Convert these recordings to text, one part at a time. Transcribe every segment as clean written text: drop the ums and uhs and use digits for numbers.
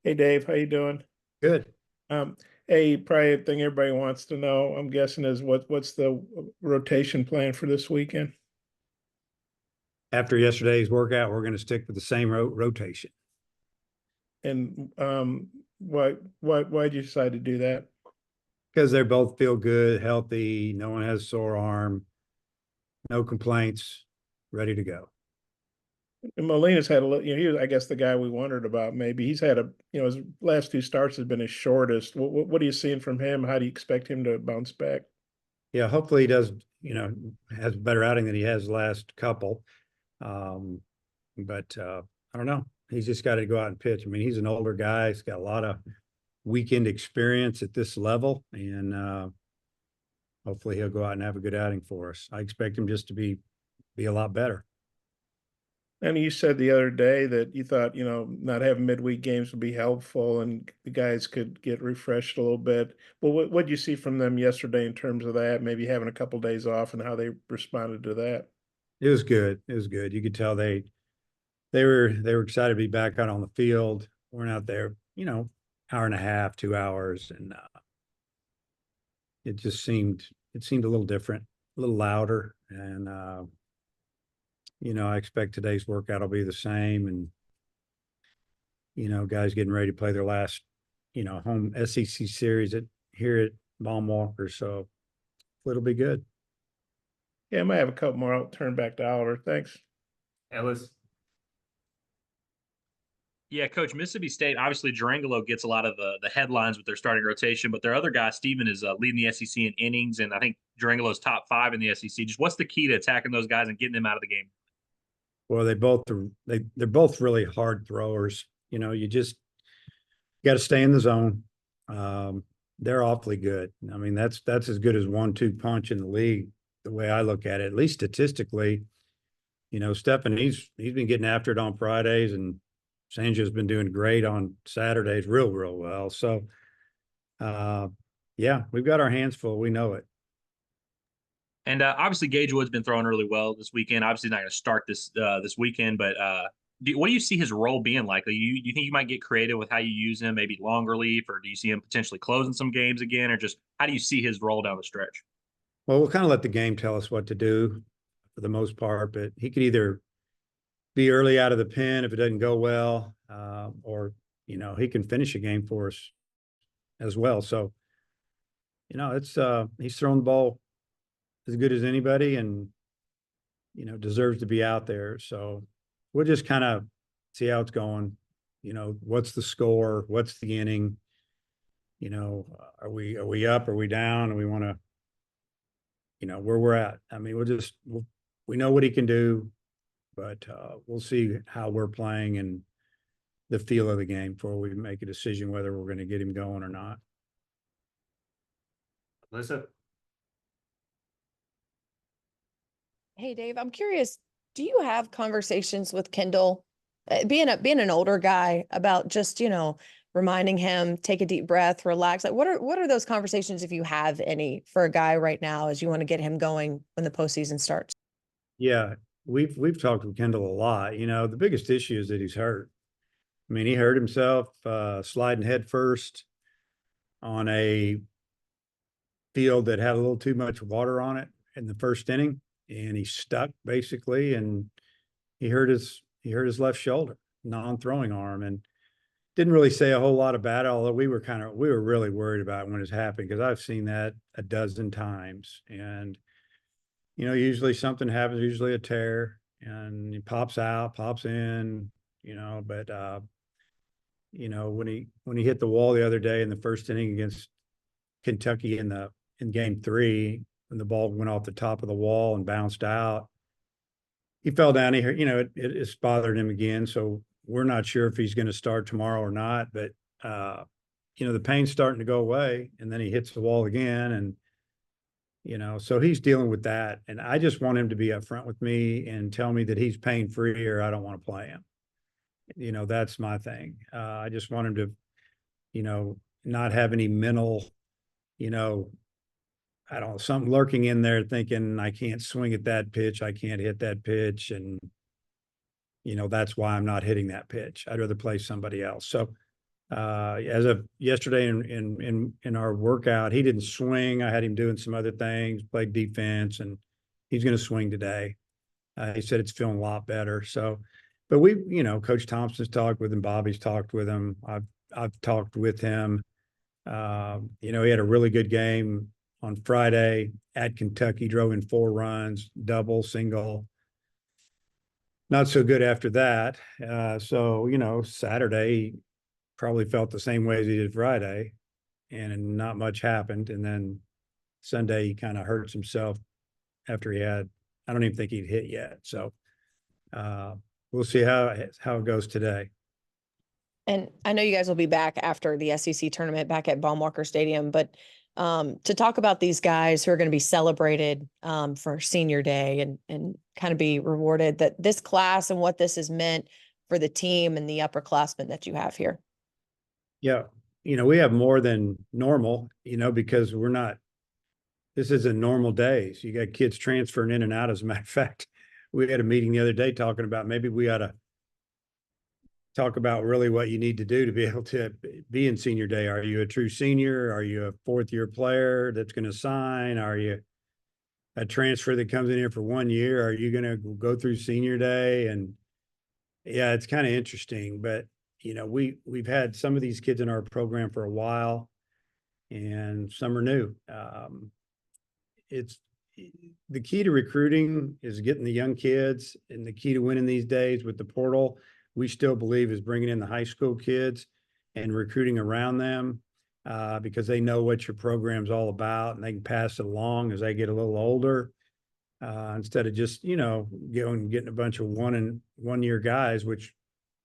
Hey Dave, how you doing? Good. Um, hey, probably a thing everybody wants to know, I'm guessing, is what's the rotation plan for this weekend? After yesterday's workout, we're going to stick with the same rotation And why'd you decide to do that? because they both feel good, healthy. No one has a sore arm, no complaints, ready to go. And Molina's had he was, I guess, the guy we wondered about. Maybe he's had his last two starts has been his shortest. What are you seeing from him? How do you expect him to bounce back? Yeah, hopefully he does, has a better outing than he has the last couple. Um, but I don't know. He's just got to go out and pitch. I mean, he's an older guy. He's got a lot of weekend experience at this level, and hopefully he'll go out and have a good outing for us. I expect him just to be a lot better. And you said the other day that you thought, not having midweek games would be helpful and the guys could get refreshed a little bit. Well, what'd you see from them yesterday in terms of that? Maybe having a couple days off and how they responded to that. It was good. It was good. You could tell they were excited to be back out on the field. We're out there, hour and a half, 2 hours, and it seemed a little different, a little louder, and I expect today's workout will be the same, and guys getting ready to play their last, home SEC series here at Baum Walker, so it'll be good. Yeah, I might have a couple more. I'll turn back to Oliver. Thanks. Ellis. Yeah, Coach, Mississippi State, obviously Durangelo gets a lot of the headlines with their starting rotation, but their other guy, Steven, is leading the SEC in innings, and I think Durangelo's top five in the SEC. Just what's the key to attacking those guys and getting them out of the game? Well, they're both really hard throwers. You just got to stay in the zone. They're awfully good. I mean, that's as good as 1-2 punch in the league, the way I look at it. At least statistically, Stephen, he's been getting after it on Fridays, and Sanjo's been doing great on Saturdays, real well. So, yeah, we've got our hands full. We know it. And obviously Gage Wood's been throwing really well this weekend. Obviously not going to start this weekend, but what do you see his role being like? Do you think you might get creative with how you use him, maybe long relief, or do you see him potentially closing some games again, or just how do you see his role down the stretch? Well, we'll kind of let the game tell us what to do for the most part, but he could either be early out of the pen if it doesn't go well, or he can finish a game for us as well. So, it's he's throwing the ball as good as anybody, and deserves to be out there. So we'll just kind of see how it's going. What's the score? What's the inning? Are we up? Are we down? And we want to, where we're at. I mean, we know what he can do, but we'll see how we're playing and the feel of the game before we make a decision whether we're going to get him going or not. Alyssa. Hey Dave, I'm curious, do you have conversations with Kendall, being an older guy, about just, reminding him, take a deep breath, relax? Like what are those conversations, if you have any, for a guy right now as you want to get him going when the postseason starts? Yeah, we've talked with Kendall a lot. The biggest issue is that he's hurt. I mean, he hurt himself sliding head first on a field that had a little too much water on it in the first inning, and he stuck basically, and he hurt his left shoulder, non-throwing arm, and didn't really say a whole lot about it. Although we were really worried about it when it happened, because I've seen that a dozen times, and usually something happens, usually a tear, and he pops out, pops in, but when he hit the wall the other day in the first inning against Kentucky in game 3, when the ball went off the top of the wall and bounced out, he fell down. It's bothered him again. So we're not sure if he's going to start tomorrow or not, but the pain's starting to go away, and then he hits the wall again. And, so he's dealing with that. And I just want him to be upfront with me and tell me that he's pain free, or I don't want to play him. That's my thing. I just want him to, not have any mental, I don't know, something lurking in there thinking, I can't swing at that pitch, I can't hit that pitch, and that's why I'm not hitting that pitch. I'd rather play somebody else. So As of yesterday in our workout, he didn't swing. I had him doing some other things, played defense, and he's going to swing today. He said it's feeling a lot better. So, but Coach Thompson's talked with him, Bobby's talked with him. I've talked with him. He had a really good game on Friday at Kentucky, drove in 4 runs, double, single. Not so good after that. Saturday probably felt the same way as he did Friday, and not much happened. And then Sunday, he kind of hurts himself after I don't even think he'd hit yet. So we'll see how it goes today. And I know you guys will be back after the SEC tournament back at Baum-Walker Stadium, but to talk about these guys who are going to be celebrated for senior day and kind of be rewarded, that this class and what this has meant for the team and the upperclassmen that you have here. Yeah. We have more than normal, because this isn't normal days. You got kids transferring in and out. As a matter of fact, we had a meeting the other day talking about maybe we ought to talk about really what you need to do to be able to be in senior day. Are you a true senior? Are you a 4th-year player that's going to sign? Are you a transfer that comes in here for 1 year? Are you going to go through senior day? And yeah, it's kind of interesting, but we've had some of these kids in our program for a while, and some are new. It's the key to recruiting is getting the young kids, and the key to winning these days with the portal, we still believe, is bringing in the high school kids and recruiting around them, because they know what your program's all about, and they can pass it along as they get a little older, instead of just, getting a bunch of 1-year guys, which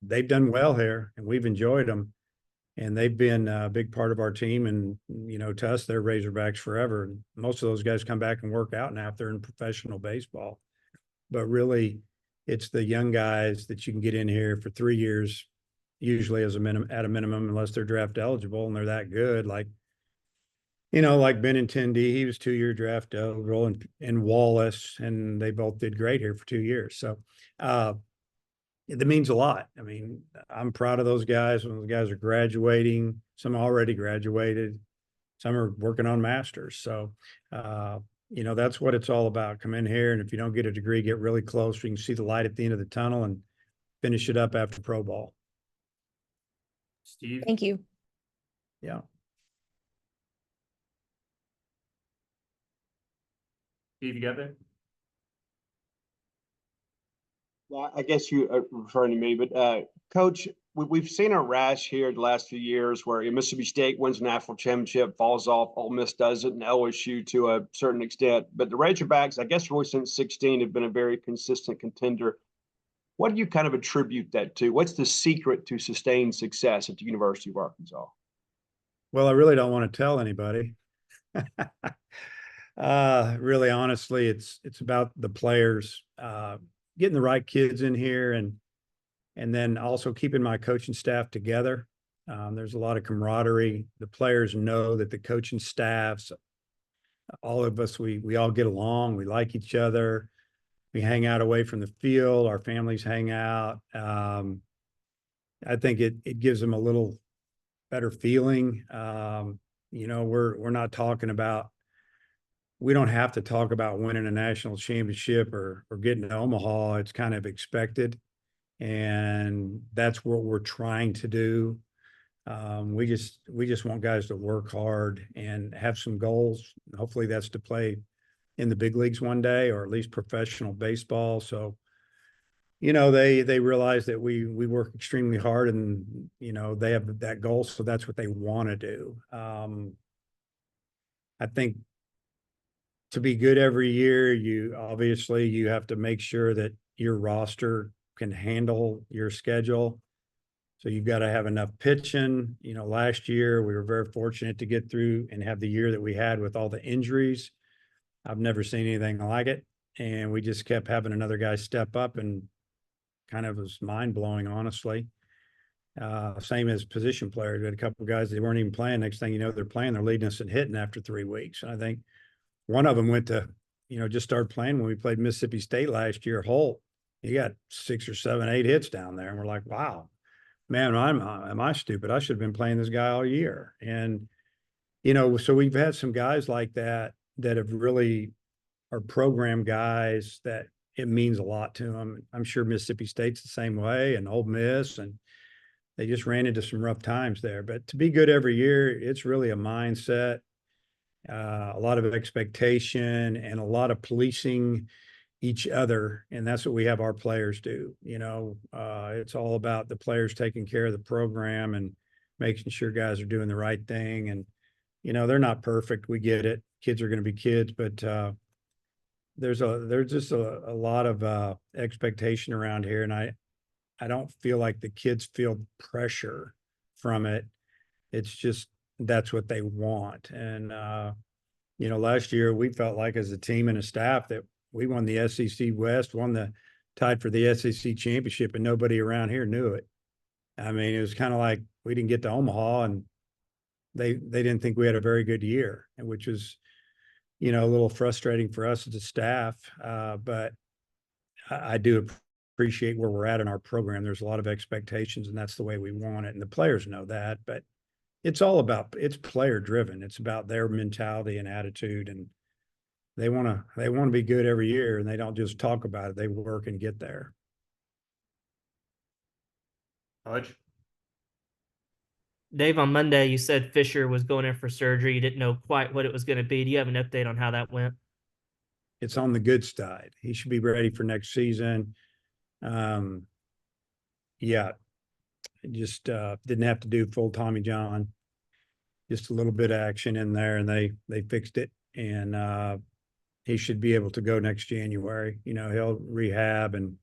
they've done well here and we've enjoyed them. And they've been a big part of our team. And, to us, they're Razorbacks forever. And most of those guys come back and work out now if they're in professional baseball. But really, it's the young guys that you can get in here for 3 years, usually at a minimum, unless they're draft eligible and they're that good. Like Benintendi, he was 2-year draft eligible, and Wallace, and they both did great here for 2 years. So that means a lot. I mean, I'm proud of those guys. When the guys are graduating, some already graduated, some are working on masters. So, that's what it's all about. Come in here, and if you don't get a degree, get really close. You can see the light at the end of the tunnel and finish it up after pro ball. Steve. Thank you. Yeah. Steve, you got there? Well, I guess you are referring to me, but Coach, we've seen a rash here the last few years where Mississippi State wins a national championship, falls off, Ole Miss doesn't, and LSU to a certain extent. But the Razorbacks, I guess really since 2016, have been a very consistent contender. What do you kind of attribute that to? What's the secret to sustained success at the University of Arkansas? Well, I really don't want to tell anybody. Really, honestly, it's about the players, getting the right kids in here, and then also keeping my coaching staff together. There's a lot of camaraderie. The players know that the coaching staffs, all of us, we all get along. We like each other. We hang out away from the field. Our families hang out. I think it gives them a little better feeling. We're not talking about, we don't have to talk about winning a national championship or getting to Omaha. It's kind of expected. And that's what we're trying to do. We just want guys to work hard and have some goals. Hopefully that's to play in the big leagues one day, or at least professional baseball. So, they realize that we work extremely hard, and, they have that goal. So that's what they want to do. I think to be good every year, you have to make sure that your roster can handle your schedule. So you've got to have enough pitching. Last year we were very fortunate to get through and have the year that we had with all the injuries. I've never seen anything like it. And we just kept having another guy step up, and kind of was mind blowing, honestly. Same as position players. We had a couple of guys that weren't even playing. Next thing you know, they're playing, they're leading us in hitting after 3 weeks. And I think one of them went to, just started playing when we played Mississippi State last year. Holt, he got 6 or 7, 8 hits down there. And we're like, wow, man, am I stupid? I should have been playing this guy all year. And, you know, so we've had some guys like that that have really are program guys that it means a lot to them. I'm sure Mississippi State's the same way, and Ole Miss, and they just ran into some rough times there. But to be good every year, it's really a mindset, a lot of expectation, and a lot of policing each other. And that's what we have our players do. You know, it's all about the players taking care of the program and making sure guys are doing the right thing. And, you know, they're not perfect. We get it. Kids are going to be kids, but there's just a lot of expectation around here. And I don't feel like the kids feel pressure from it. It's just, that's what they want. And, you know, last year we felt like as a team and a staff that we won the SEC West, tied for the SEC championship, and nobody around here knew it. I mean, it was kind of like we didn't get to Omaha, and they didn't think we had a very good year, which was, you know, a little frustrating for us as a staff. But I do appreciate where we're at in our program. There's a lot of expectations, and that's the way we want it, and the players know that. But it's player driven. It's about their mentality and attitude, and they want to be good every year, and they don't just talk about it. They work and get there. Hodge? Dave, on Monday, you said Fisher was going in for surgery. You didn't know quite what it was going to be. Do you have an update on how that went? It's on the good side. He should be ready for next season. Yeah, just didn't have to do full Tommy John, just a little bit of action in there, and they fixed it. And he should be able to go next January. You know, he'll rehab, and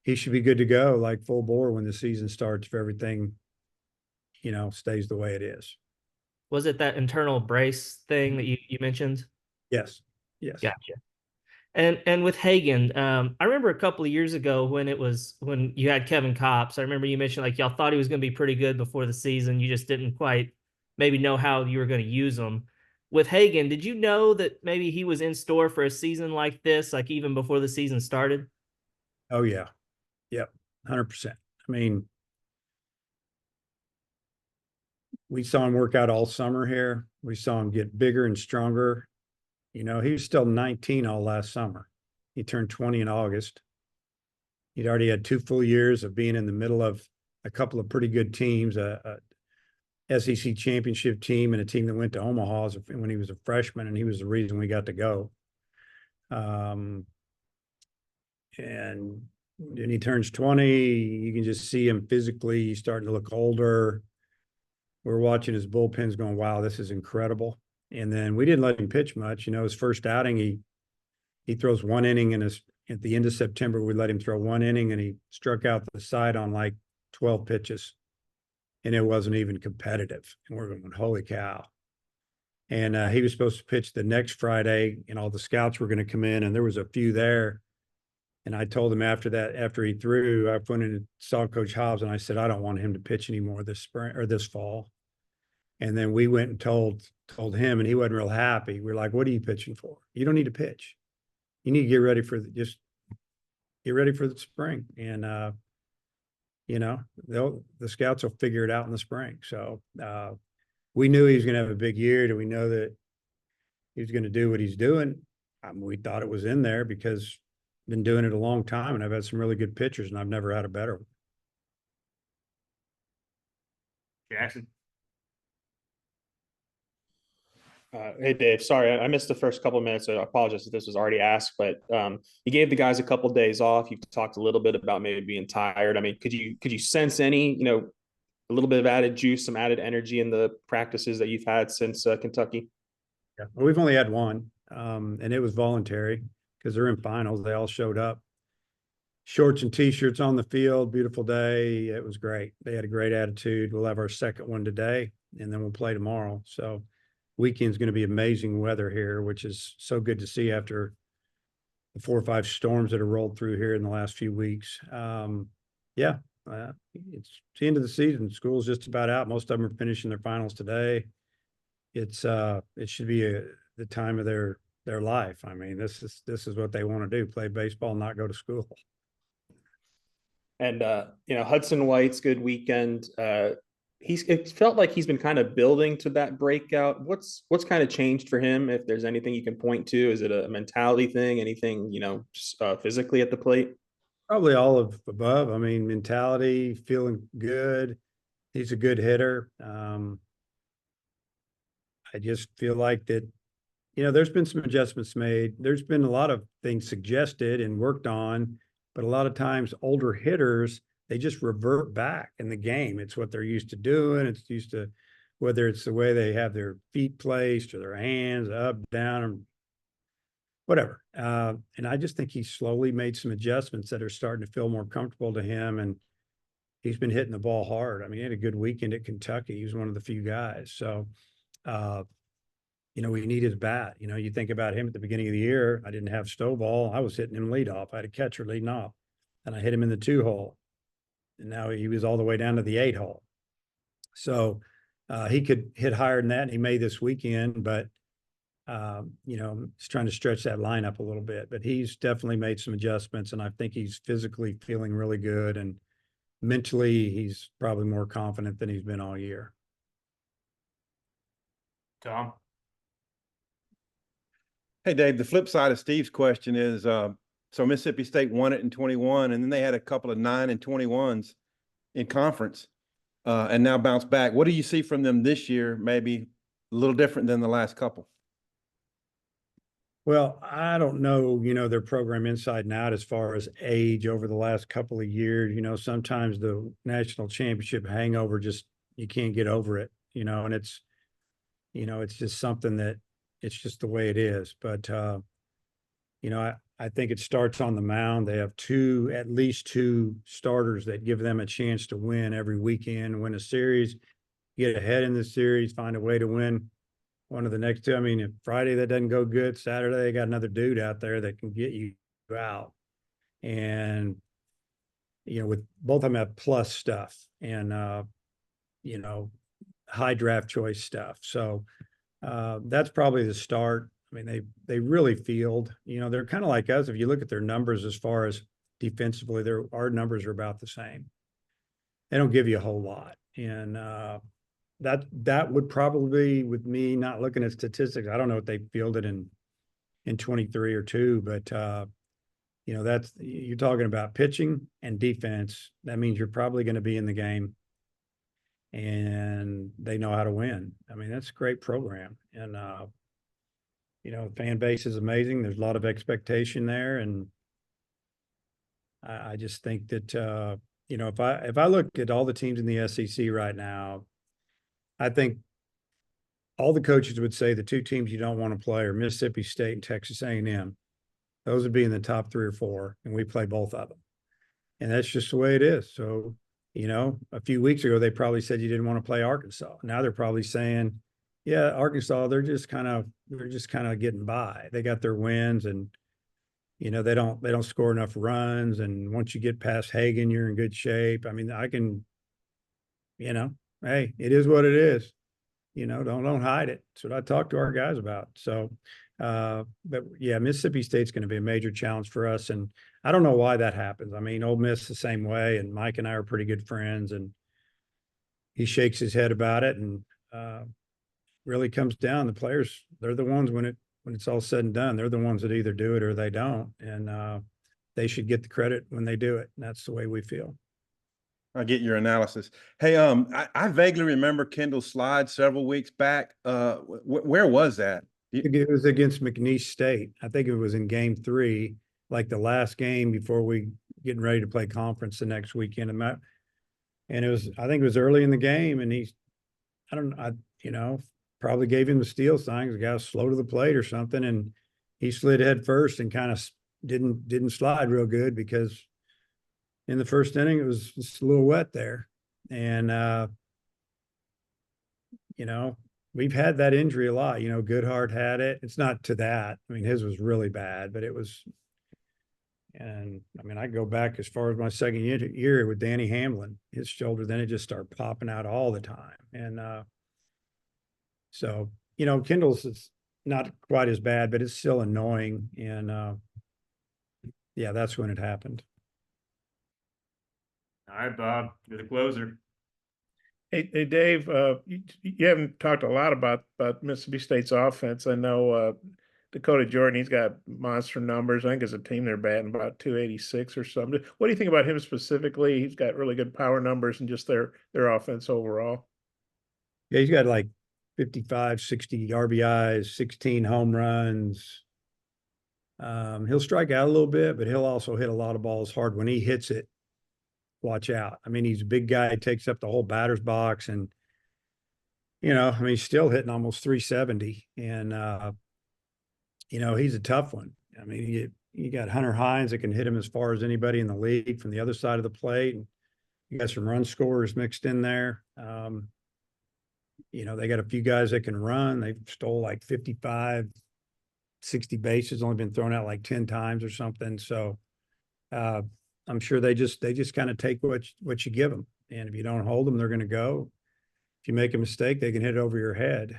he should be good to go, like full bore when the season starts, if everything, you know, stays the way it is. Was it that internal brace thing that you mentioned? Yes. Yes. Gotcha. And with Hagen, I remember a couple of years ago when you had Kevin Kopps, I remember you mentioned like y'all thought he was going to be pretty good before the season. You just didn't quite maybe know how you were going to use him. With Hagen, did you know that maybe he was in store for a season like this, like even before the season started? Oh yeah. Yep. 100%. I mean, we saw him work out all summer here. We saw him get bigger and stronger. You know, he was still 19 all last summer. He turned 20 in August. He'd already had 2 full years of being in the middle of a couple of pretty good teams, a SEC championship team and a team that went to Omaha when he was a freshman, and he was the reason we got to go. And when he turns 20, you can just see him physically starting to look older. We're watching his bullpens going, wow, this is incredible. And then we didn't let him pitch much. You know, his first outing, he throws 1 inning, and at the end of September, we let him throw 1 inning, and he struck out the side on like 12 pitches. And it wasn't even competitive. And we're going, holy cow. And he was supposed to pitch the next Friday, and all the scouts were going to come in, and there was a few there. And I told him after he threw, I went in and saw Coach Hobbs, and I said, I don't want him to pitch anymore this spring or this fall. And then we went and told him, and he wasn't real happy. We're like, what are you pitching for? You don't need to pitch. You need to get ready for just get ready for the spring. And, you know, the scouts will figure it out in the spring. So we knew he was going to have a big year. Do we know that he was going to do what he's doing? We thought it was in there because I've been doing it a long time, and I've had some really good pitchers, and I've never had a better one. Jackson? Hey, Dave, sorry, I missed the first couple of minutes. So I apologize if this was already asked, but you gave the guys a couple of days off. You talked a little bit about maybe being tired. I mean, could you sense any, you know, a little bit of added juice, some added energy in the practices that you've had since Kentucky? Yeah, well, we've only had one, and it was voluntary because they're in finals. They all showed up. Shorts and T-shirts on the field, beautiful day. It was great. They had a great attitude. We'll have our second one today, and then we'll play tomorrow. So weekend's going to be amazing weather here, which is so good to see after the 4 or 5 storms that have rolled through here in the last few weeks. Yeah, it's the end of the season. School's just about out. Most of them are finishing their finals today. It should be the time of their life. I mean, this is what they want to do: play baseball, not go to school. And Hudson White's good weekend. It felt like he's been kind of building to that breakout. What's kind of changed for him? If there's anything you can point to, is it a mentality thing? Anything physically at the plate? Probably all of above. I mean, mentality, feeling good. He's a good hitter. I just feel like that, there's been some adjustments made. There's been a lot of things suggested and worked on, but a lot of times older hitters, they just revert back in the game. It's what they're used to doing. It's used to, whether it's the way they have their feet placed or their hands up, down, or whatever. And I just think he's slowly made some adjustments that are starting to feel more comfortable to him. And he's been hitting the ball hard. I mean, he had a good weekend at Kentucky. He was one of the few guys. So, we need his bat. You think about him at the beginning of the year. I didn't have Stovall. I was hitting him leadoff. I had a catcher leading off, and I hit him in the 2-hole. And now he was all the way down to the 8-hole. So he could hit higher than that, and he may this weekend. But he's trying to stretch that lineup a little bit. But he's definitely made some adjustments, and I think he's physically feeling really good, and mentally he's probably more confident than he's been all year. Tom. Hey, Dave, the flip side of Steve's question is, so Mississippi State won it in 21, and then they had a couple of 9 and 21s in conference, and now bounced back. What do you see from them this year? Maybe a little different than the last couple. Well, I don't know, their program inside and out as far as age over the last couple of years. Sometimes the national championship hangover, just, you can't get over it, and it's just something that it's just the way it is. But, I think it starts on the mound. They have at least two starters that give them a chance to win every weekend, win a series, get ahead in the series, find a way to win one of the next two. I mean, if Friday that doesn't go good, Saturday they got another dude out there that can get you out. And, with both of them have plus stuff and, high draft choice stuff. So that's probably the start. I mean, they really field, they're kind of like us. If you look at their numbers as far as defensively, our numbers are about the same. They don't give you a whole lot. And that would probably, with me not looking at statistics, I don't know what they fielded in 23 or 2, but that's, you're talking about pitching and defense. That means you're probably going to be in the game, and they know how to win. I mean, that's a great program. And, fan base is amazing. There's a lot of expectation there. And I just think that, if I look at all the teams in the SEC right now, I think all the coaches would say the two teams you don't want to play are Mississippi State and Texas A&M. Those would be in the top 3 or 4, and we play both of them. And that's just the way it is. So, a few weeks ago, they probably said you didn't want to play Arkansas. Now they're probably saying, yeah, Arkansas, they're just kind of getting by. They got their wins, and, they don't score enough runs. And once you get past Hagen, you're in good shape. I mean, I can, hey, it is what it is. Don't hide it. That's what I talk to our guys about. So, but yeah, Mississippi State's going to be a major challenge for us. And I don't know why that happens. I mean, Ole Miss the same way, and Mike and I are pretty good friends, and he shakes his head about it. And, really comes down, the players, they're the ones when it's all said and done, they're the ones that either do it or they don't. And, they should get the credit when they do it. And that's the way we feel. I get your analysis. Hey, I vaguely remember Kendall's slide several weeks back. Where was that? It was against McNeese State. I think it was in game 3, like the last game before we getting ready to play conference the next weekend. And I think it was early in the game, and probably gave him the steal sign. The guy was slow to the plate or something, and he slid head first and kind of didn't slide real good, because in the first inning it was just a little wet there. And we've had that injury a lot. Goodhart had it. It's not to that. I mean, his was really bad, but it was. And I mean, I go back as far as my second year with Danny Hamlin, his shoulder, then it just started popping out all the time. And so, Kendall's is not quite as bad, but it's still annoying. And yeah, that's when it happened. All right, Bob, you're the closer. Hey, Dave, you haven't talked a lot about Mississippi State's offense. I know Dakota Jordan, he's got monster numbers. I think as a team they're batting about 286 or something. What do you think about him specifically? He's got really good power numbers and just their offense overall. Yeah, he's got like 55, 60 RBIs, 16 home runs. He'll strike out a little bit, but he'll also hit a lot of balls hard. When he hits it, watch out. I mean, he's a big guy, takes up the whole batter's box, and I mean, he's still hitting almost 370, and he's a tough one. I mean, you got Hunter Hines that can hit him as far as anybody in the league from the other side of the plate, and you got some run scorers mixed in there. They got a few guys that can run. They've stole like 55, 60 bases, only been thrown out like 10 times or something. So I'm sure they just kind of take what you give them. And if you don't hold them, they're going to go. If you make a mistake, they can hit it over your head.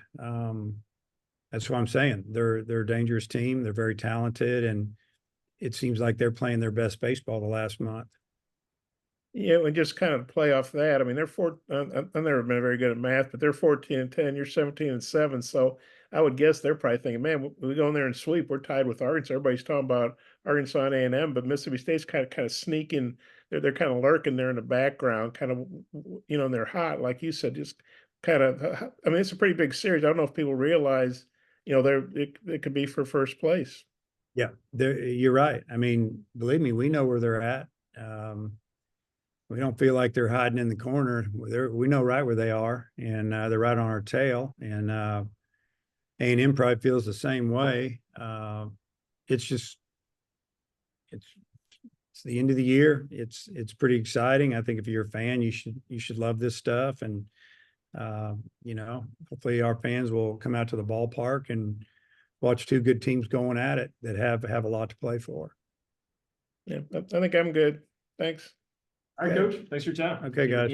That's what I'm saying. They're a dangerous team. They're very talented, and it seems like they're playing their best baseball the last month. Yeah, and just kind of play off that. I mean, I've never been very good at math, but they're 14-10. You're 17-7. So I would guess they're probably thinking, man, we go in there and sweep. We're tied with Arkansas. Everybody's talking about Arkansas and A&M, but Mississippi State's kind of sneaking. They're kind of lurking there in the background, kind of, and they're hot, like you said. Just kind of. I mean, it's a pretty big series. I don't know if people realize, it could be for first place. Yeah, you're right. I mean, believe me, we know where they're at. We don't feel like they're hiding in the corner. We know right where they are, and they're right on our tail. And A&M probably feels the same way. It's the end of the year. It's pretty exciting. I think if you're a fan, you should love this stuff. And hopefully our fans will come out to the ballpark and watch two good teams going at it that have a lot to play for. Yeah, I think I'm good. Thanks. All right, Coach. Thanks for your time. Okay, guys.